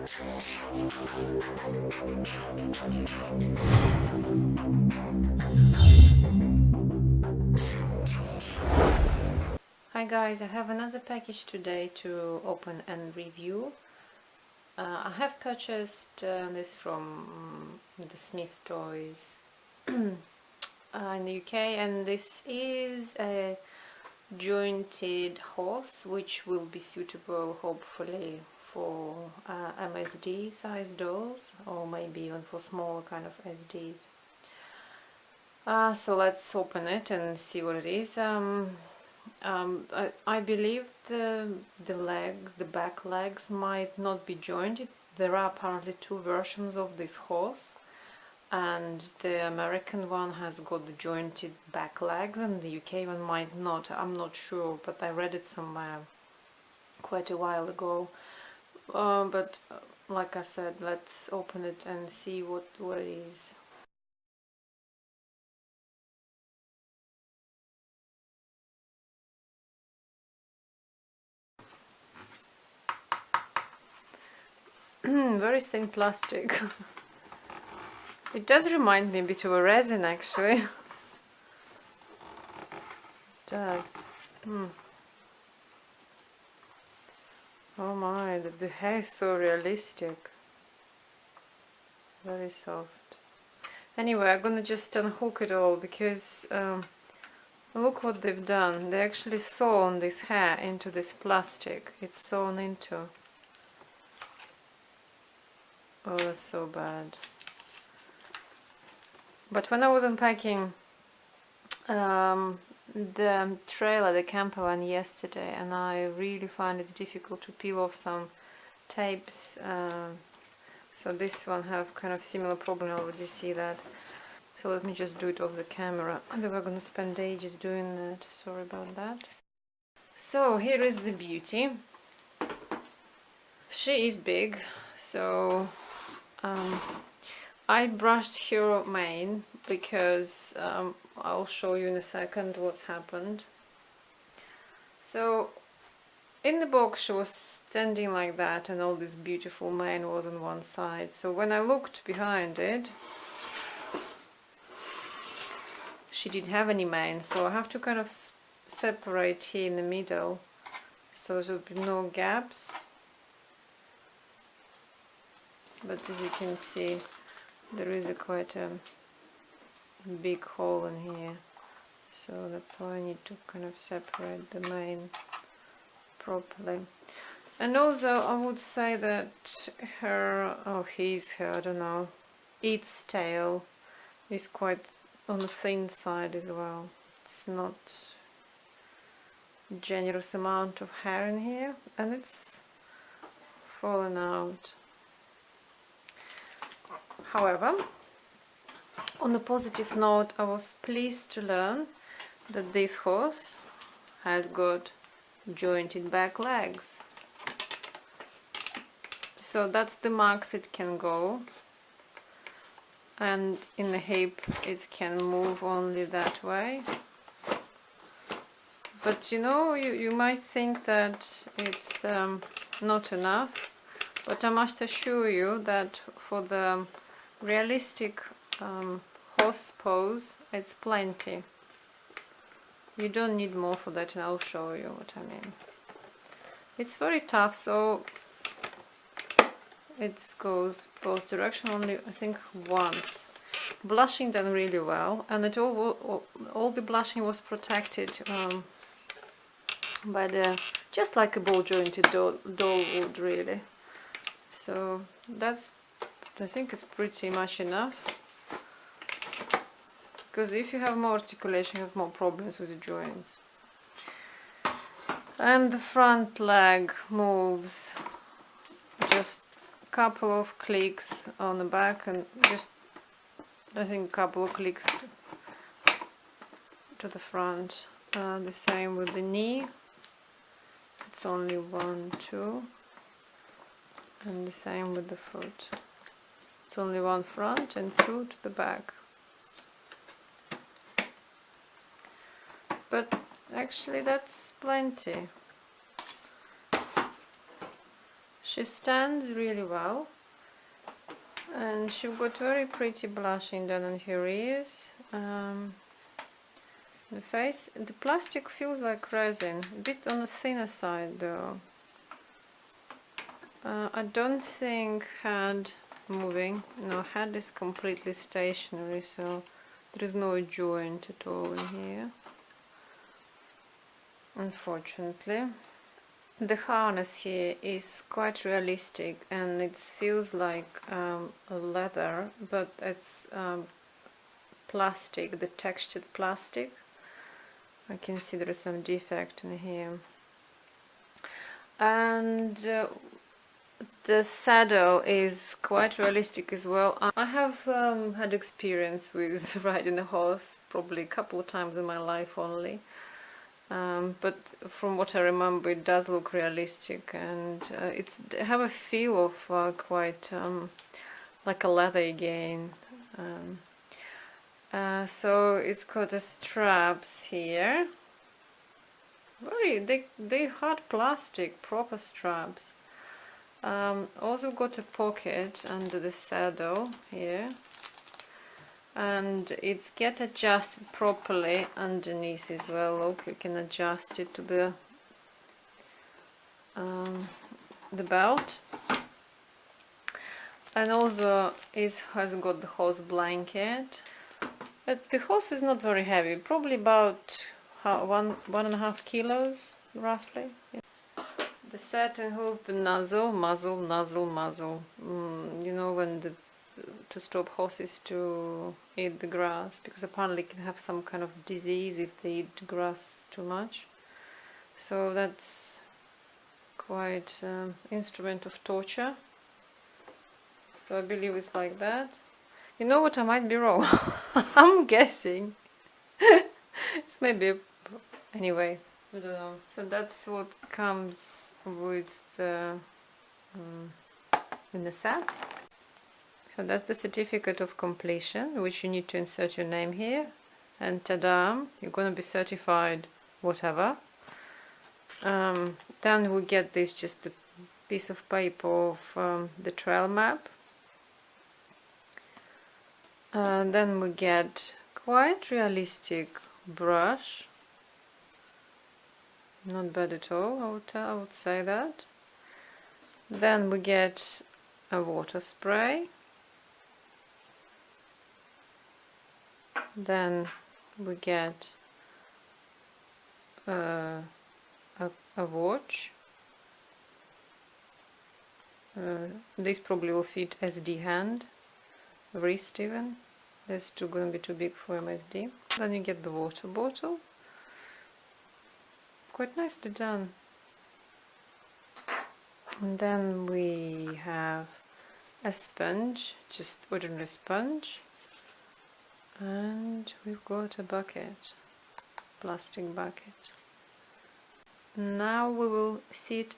Hi guys, I have another package today to open and review. I have purchased this from the Smith Toys in the UK, and this is a jointed horse which will be suitable hopefully for MSD size dolls, or maybe even for smaller kind of SDs. So let's open it and see what it is. I believe the back legs might not be jointed. There are apparently two versions of this horse, and the American one has got the jointed back legs and the UK one might not. I'm not sure, but I read it somewhere quite a while ago. But like I said, let's open it and see what it is. Very thin plastic. It does remind me a bit of a resin, actually. It does. Oh my, the hair is so realistic. Very soft. Anyway, I'm gonna just unhook it all because look what they've done. They actually sewn this hair into this plastic. It's sewn into. Oh, that's so bad. But when I was unpacking the trailer, the camper one yesterday, and I really find it difficult to peel off some tapes. So this one have kind of similar problem. I already see that. So let me just do it off the camera. Otherwise, we're gonna spend ages doing that. Sorry about that. So here is the beauty. She is big, so I brushed her mane because I'll show you in a second what's happened. So in the box she was standing like that, and all this beautiful mane was on one side. So when I looked behind it, she didn't have any mane, so I have to kind of separate here in the middle so there will be no gaps. But as you can see, there is quite a big hole in here, so that's why I need to kind of separate the mane properly. And also I would say that her, I don't know, its tail is quite on the thin side as well. It's not a generous amount of hair in here, and it's fallen out. However, on a positive note, I was pleased to learn that this horse has got jointed back legs. So that's the max it can go, and in the hip it can move only that way. But you know, you might think that it's not enough, but I must assure you that for the realistic horse pose, it's plenty. You don't need more for that, and I'll show you what I mean. It's very tough, so it goes both directions only, I think, once. Blushing done really well, and it all the blushing was protected by the, just like a ball jointed doll would, really. So that's, I think it's pretty much enough, because if you have more articulation, you have more problems with the joints. And the front leg moves just a couple of clicks on the back, and just, I think, a couple of clicks to the front. The same with the knee. It's only 1, 2, and the same with the foot. It's only 1 front and 2 to the back. But actually that's plenty. She stands really well, and she's got very pretty blushing done on her ears. The face, the plastic feels like resin, a bit on the thinner side though. I don't think head moving, no, head is completely stationary, so there is no joint at all in here, unfortunately. The harness here is quite realistic, and it feels like a leather, but it's plastic, the textured plastic. I can see there is some defect in here. And the saddle is quite realistic as well. I have had experience with riding a horse probably a couple of times in my life only. But from what I remember, it does look realistic, and it's have a feel of quite like a leather again. So it's got the straps here. They hard plastic, proper straps. Also got a pocket under the saddle here, and it's get adjusted properly underneath as well. Look, you can adjust it to the belt, and also it has got the horse blanket. But the horse is not very heavy, probably about 1.5 kilos roughly. Yeah. The satin hoof, the muzzle. You know, when to stop horses to eat the grass, because apparently it can have some kind of disease if they eat grass too much. So that's quite instrument of torture. So I believe it's like that. You know what, I might be wrong. I'm guessing. It's maybe, anyway, I don't know. So that's what comes with the in the set. So that's the certificate of completion, which you need to insert your name here, and ta-da, you're going to be certified whatever. Then we get this, just a piece of paper of the trail map. Then we get quite realistic brush, not bad at all, I would say that. Then we get a water spray. Then we get a watch. This probably will fit SD hand, wrist even. That's going to be too big for MSD. Then you get the water bottle. Quite nicely done. And then we have a sponge, just ordinary sponge. And we've got a bucket, plastic bucket. Now we will sit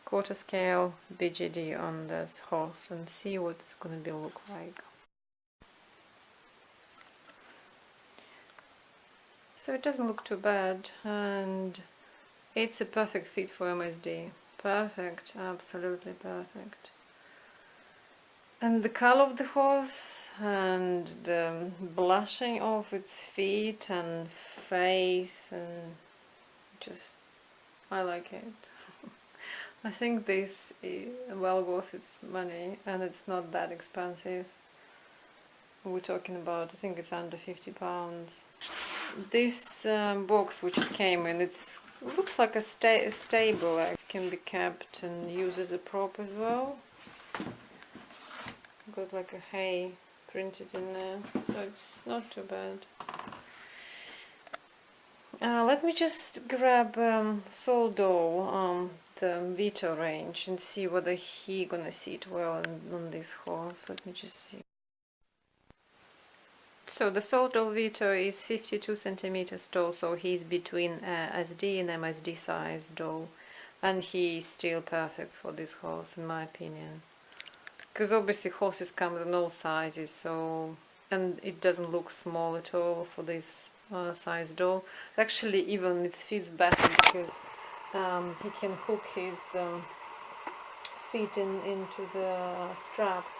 quarter scale BJD on this horse and see what it's going to be look like. So it doesn't look too bad, and it's a perfect fit for MSD. Perfect, absolutely perfect. And the color of the horse and the blushing of its feet and face, and just, I like it. I think this is well worth its money, and it's not that expensive. We're talking about, I think it's under £50. This box which it came in, it looks like a stable. It can be kept and used as a prop as well. Got like a hay printed in there, so it's not too bad. Let me just grab Soldo, the Vito range, and see whether he gonna sit well on this horse. Let me just see. So the Soldo Vito is 52 centimeters tall, so he's between SD and MSD size doll, and he is still perfect for this horse in my opinion. Because obviously horses come in all sizes, so, and it doesn't look small at all for this size doll. Actually, even it fits better because he can hook his fit into the straps.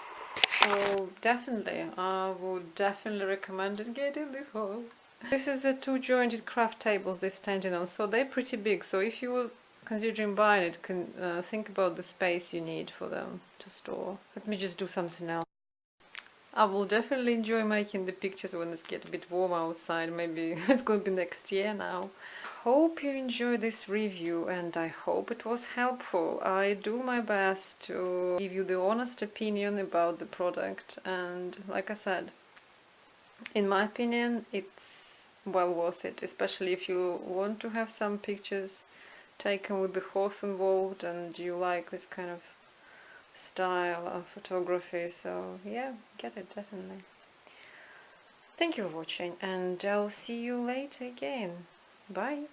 So definitely, I would definitely recommend it getting this haul. This is the 2-jointed craft tables they're standing on, so they're pretty big. So if you were considering buying it, think about the space you need for them to store. Let me just do something else. I will definitely enjoy making the pictures when it gets a bit warm outside. Maybe it's going to be next year now. Hope you enjoyed this review and I hope it was helpful. I do my best to give you the honest opinion about the product, and like I said, in my opinion it's well worth it, especially if you want to have some pictures taken with the horse involved and you like this kind of style of photography. So yeah, get it, definitely. Thank you for watching and I'll see you later again. Bye.